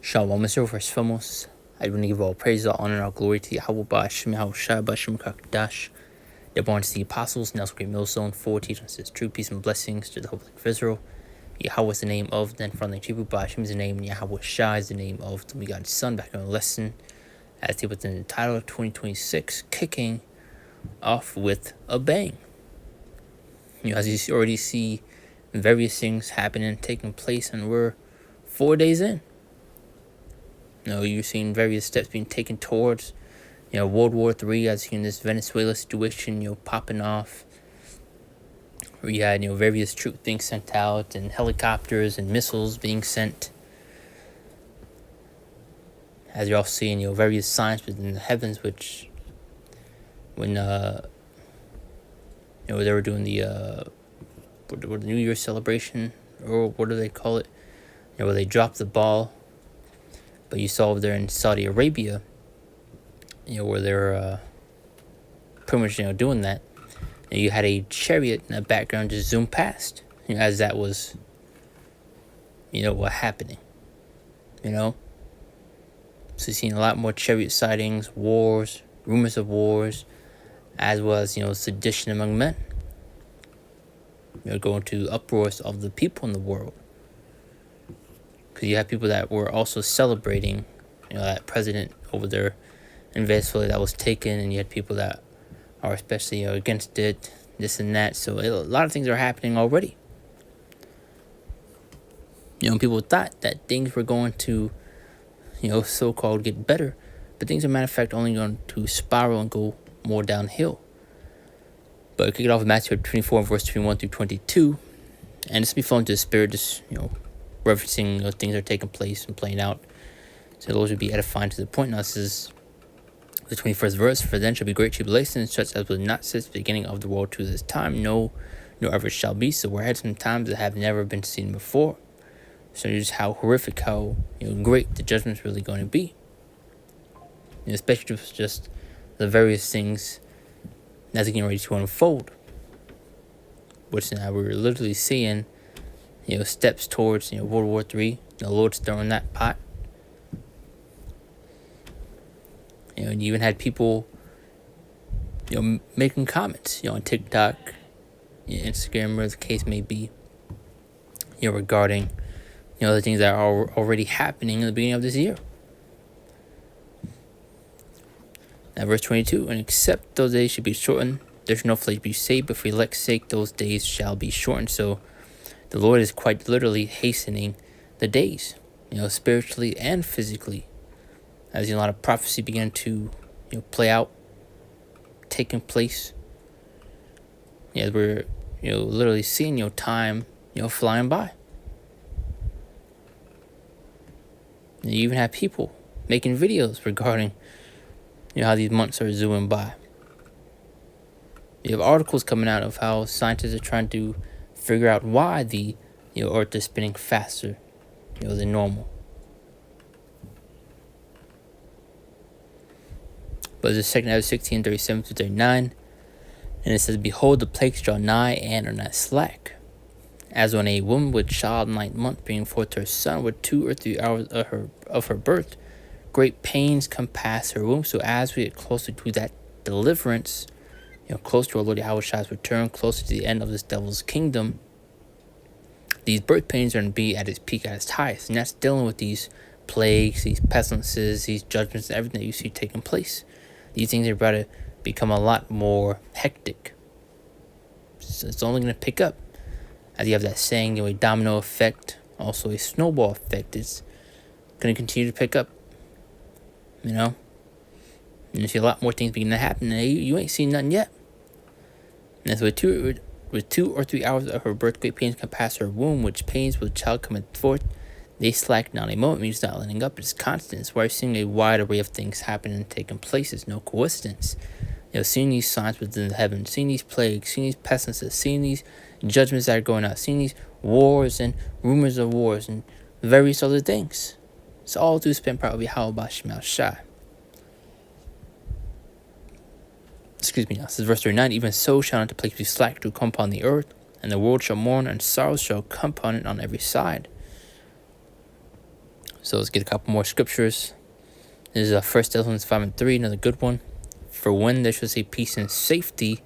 Shalom, Mr. First foremost, I want to give all praise, all honor, all glory to Yahweh Ba'ashem Yahushua Ba'ashem Kakdash, the born to the apostles, Nelson Great Millstone, for teaching us his true peace and blessings to the whole of Israel. Yahweh is the name of, then from the Hebrew, Ba'ashem is the name, Yahweh Shai is the name of the begotten Son. Back on the lesson, as they within the title of 2026, kicking off with a bang. As you already see various things happening, taking place, and we're 4 days in. You're seeing various steps being taken towards, World War III, as in this Venezuela situation, popping off. Where you had, various troops being sent out, and helicopters and missiles being sent. As you're also seeing, various signs within the heavens, which, when, they were doing the New Year celebration, or what do they call it? Where they dropped the ball. But you saw over there in Saudi Arabia, where they're pretty much, doing that. You had a chariot in the background just zoom past, as that was, what happening, So you've seen a lot more chariot sightings, wars, rumors of wars, as well as, sedition among men. Going to uproars of the people in the world. Because you have people that were also celebrating, that president over there in Venezuela that was taken, and you had people that are especially against it, this and that. So a lot of things are happening already. People thought that things were going to, so-called get better, but things are, matter of fact, only going to spiral and go more downhill. But kick it off with Matthew 24, verse 21 through 22, and this will be flowing to the Spirit, just, referencing things that are taking place and playing out. So those would be edifying to the point. Now this is the 21st verse. For then shall be great tribulation, such as was not since the beginning of the world to this time, no ever shall be. So we're at some times that have never been seen before. So just how horrific, how great the judgment's really going to be. Especially just the various things that's getting ready to unfold. Which now we're literally seeing steps towards, World War III. The Lord's throwing that pot. And you even had people, making comments, on TikTok, Instagram, whatever the case may be, regarding, the things that are already happening in the beginning of this year. Now, verse 22, and except those days should be shortened, there shall no flesh be saved, but for elect's sake those days shall be shortened. So the Lord is quite literally hastening the days, spiritually and physically. As a lot of prophecy began to, play out, taking place. We're, literally seeing, time, flying by. And you even have people making videos regarding, how these months are zooming by. You have articles coming out of how scientists are trying to figure out why the Earth is spinning faster, than normal. But the second out of 16, 37 to 39, and it says, behold, the plagues draw nigh and are not slack. As when a woman with child 9 months bringing forth her son with 2 or 3 hours of her birth, great pains compass her womb. So as we get closer to that deliverance, closer to our Lord Yahweh's return, closer to the end of this devil's kingdom, these birth pains are going to be at its peak, at its highest. And that's dealing with these plagues, these pestilences, these judgments, and everything that you see taking place. These things are about to become a lot more hectic. So it's only going to pick up. As you have that saying, a domino effect, also a snowball effect. It's going to continue to pick up. And you see a lot more things beginning to happen. And you ain't seen nothing yet. And that's with 2 or 3 hours of her birth, great pains compass her womb, which pains with the child cometh forth. They slack not a moment, means not letting up, it's constant. It's why you're seeing a wide array of things happening and taking place. It's no coincidence. Seeing these signs within the heavens, seeing these plagues, seeing these pestilences, seeing these judgments that are going out, seeing these wars and rumors of wars and various other things. It's all through spent part of Yahweh Ba'ashem Yahushua. Excuse me now. This is verse 39. Even so shall not the plagues be slack to come upon the earth, and the world shall mourn, and sorrows shall come upon it on every side. So let's get a couple more scriptures. This is 1 Thessalonians 5:3, another good one. For when there shall say peace and safety,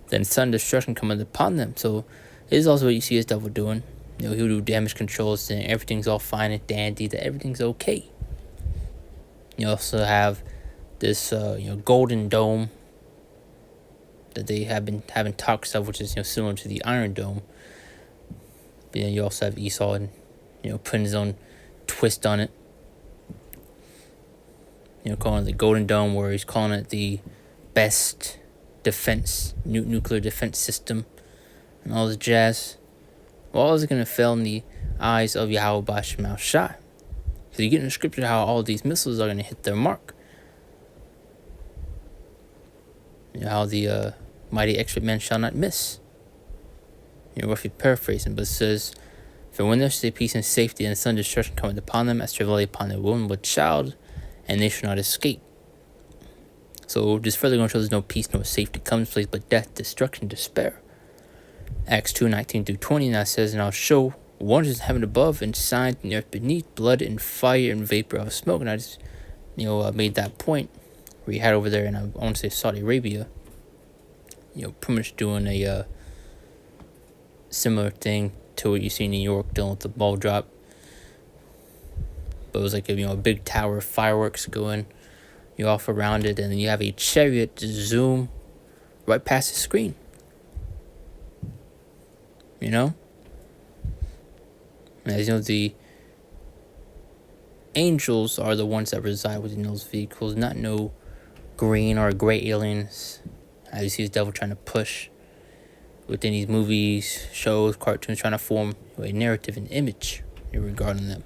then sudden destruction cometh upon them. So this is also what you see his devil doing. He'll do damage control, saying everything's all fine and dandy, that everything's okay. You also have this golden dome that they have been having talks of, which is similar to the Iron Dome. But then you also have Esau and putting his own twist on it. Calling it the Golden Dome, where he's calling it the best defense, nuclear defense system, and all this jazz. Well, all is going to fail in the eyes of Yahweh Bashim Shai. So you get in the scripture how all these missiles are going to hit their mark. How the mighty expert man shall not miss. Roughly paraphrasing, but it says, for when there shall be peace and safety, and the sudden destruction cometh upon them, as travail upon a woman with child, and they shall not escape. So just further going to show there's no peace nor safety comes place, but death, destruction, despair. Acts 2:19-20 now says, and I'll show wonders in heaven above and signs in the earth beneath, blood and fire and vapor of smoke. And I just made that point where you had over there in I want to say Saudi Arabia, pretty much doing a similar thing to what you see in New York dealing with the ball drop. But it was like a big tower of fireworks going off around it, and then you have a chariot to zoom right past the screen. As the angels are the ones that reside within those vehicles, not no green or gray aliens, as you see the devil trying to push within these movies, shows, cartoons, trying to form a narrative and image regarding them.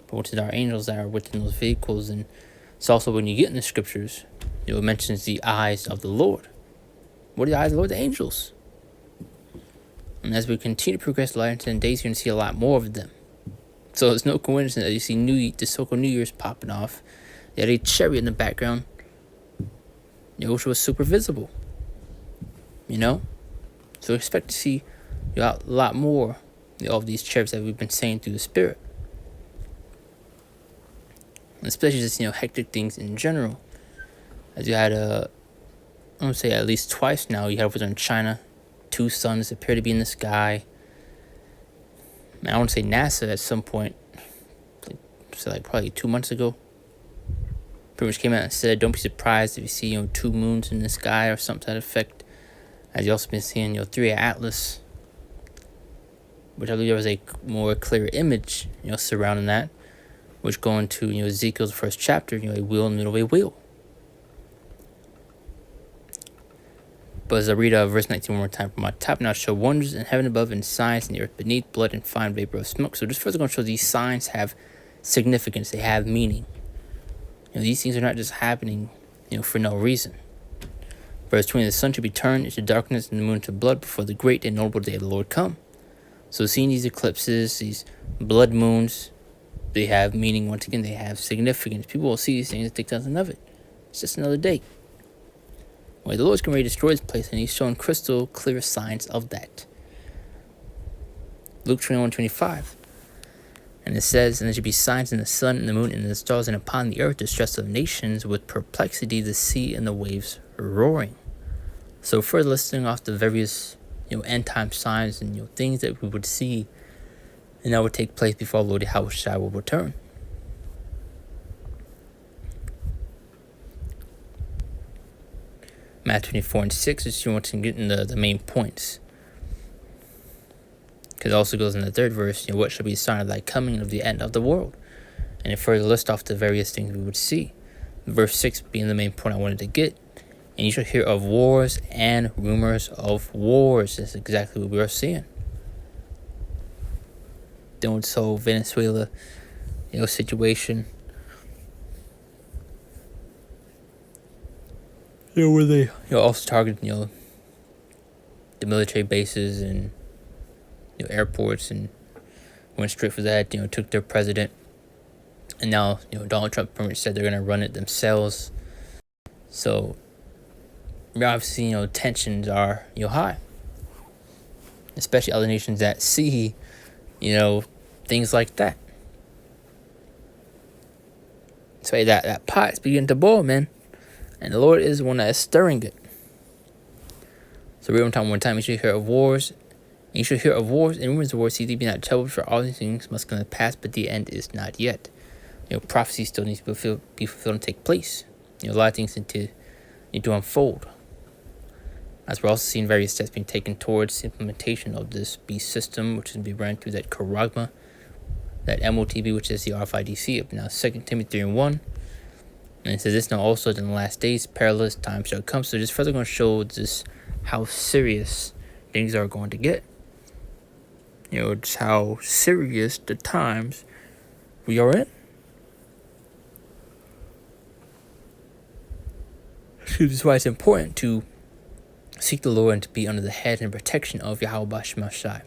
But which is our angels that are within those vehicles. And it's also when you get in the scriptures, it mentions the eyes of the Lord. What are the eyes of the Lord? The angels. And as we continue to progress later into the days, you're going to see a lot more of them. So it's no coincidence that you see the so-called New Year's popping off. They had a chariot in the background, which was super visible. So expect to see a lot more of these chariots that we've been saying through the Spirit. Especially just, hectic things in general. As you had, I want to say at least twice now, you had over there in China, 2 suns appear to be in the sky. I want to say NASA at some point, probably 2 months ago, pretty much came out and said, don't be surprised if you see, 2 moons in the sky or something to that effect. As you also been seeing, 3 Atlas, which I believe there was a more clear image, surrounding that, which going to, Ezekiel's first chapter, a wheel in the middle of a wheel. But as I read verse 19 one more time from my top, now show wonders in heaven above and signs in the earth beneath, blood and fine vapor of smoke. So just further going to show these signs have significance. They have meaning. These things are not just happening, for no reason. Verse 20, the sun should be turned into darkness and the moon to blood before the great and noble day of the Lord come. So seeing these eclipses, these blood moons, they have meaning. Once again, they have significance. People will see these things and think nothing of it. It's just another day. Well, the Lord's going to destroy this place, and he's showing crystal clear signs of that. Luke 21:25. And it says, and there should be signs in the sun and the moon and the stars, and upon the earth distress of nations, with perplexity the sea and the waves roaring. So further listing off the various end time signs and things that we would see and that would take place before Lord Yahweh Shai will return. Matthew 24:6 is you want to get in the main points. Because it also goes in the 3rd verse, what shall be the sign of thy coming and of the end of the world? And it further lists off the various things we would see. Verse 6 being the main point I wanted to get. And you shall hear of wars and rumors of wars. That's exactly what we are seeing. Then with this whole Venezuela, situation. Where they also targeted, the military bases and airports, and went straight for that. Took their president, and now Donald Trump pretty much said they're gonna run it themselves. So obviously tensions are high, especially other nations that see things like that. So hey, that pot is beginning to boil, man. And the Lord is the one that is stirring it. So read one time, you should hear of wars. And you should hear of wars and rumors of wars. See, be not troubled, for all these things must come to pass, but the end is not yet. Prophecy still needs to be fulfilled and take place. A lot of things need to unfold. As we're also seeing various steps being taken towards implementation of this beast system, which is going to be run through that Charagma, that MOTB, which is the RFIDC of now 2 Timothy 3:1. And it says this now also in the last days, perilous times shall come. So just further going to show just how serious things are going to get. Just how serious the times we are in. So this is why it's important to seek the Lord and to be under the head and protection of Yahweh Shema Shai.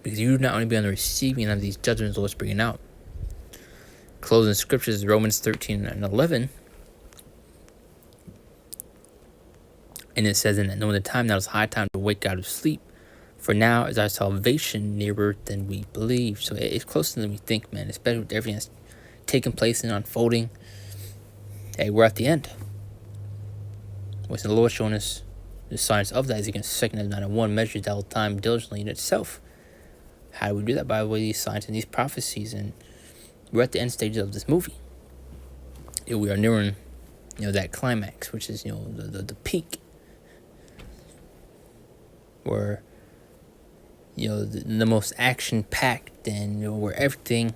Because you do not only be on the receiving end of these judgments the Lord's bringing out. Closing scriptures, Romans 13:11. And it says, "And knowing the time, now is high time to wake out of sleep. For now is our salvation nearer than we believe." So it's closer than we think, man. Especially with everything that's taking place and unfolding. Hey, we're at the end. What's the Lord showing us the signs of that is against 2 9:1 measures that time diligently in itself. How do we do that? By the way, these signs and these prophecies, and we're at the end stages of this movie. We are nearing, that climax, which is, the peak, where, the most action-packed, and where everything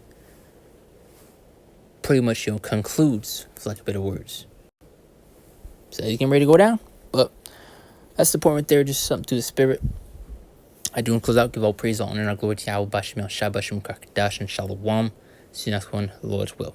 pretty much, concludes, for lack of better words. So he's getting ready to go down, but that's the point right there. Just something to the spirit. I do want to close out, give all praise, all honor, and all glory to Yahweh, Bashim, Shabashim, Kakadash, and Shalom. See you next one, the Lord's will.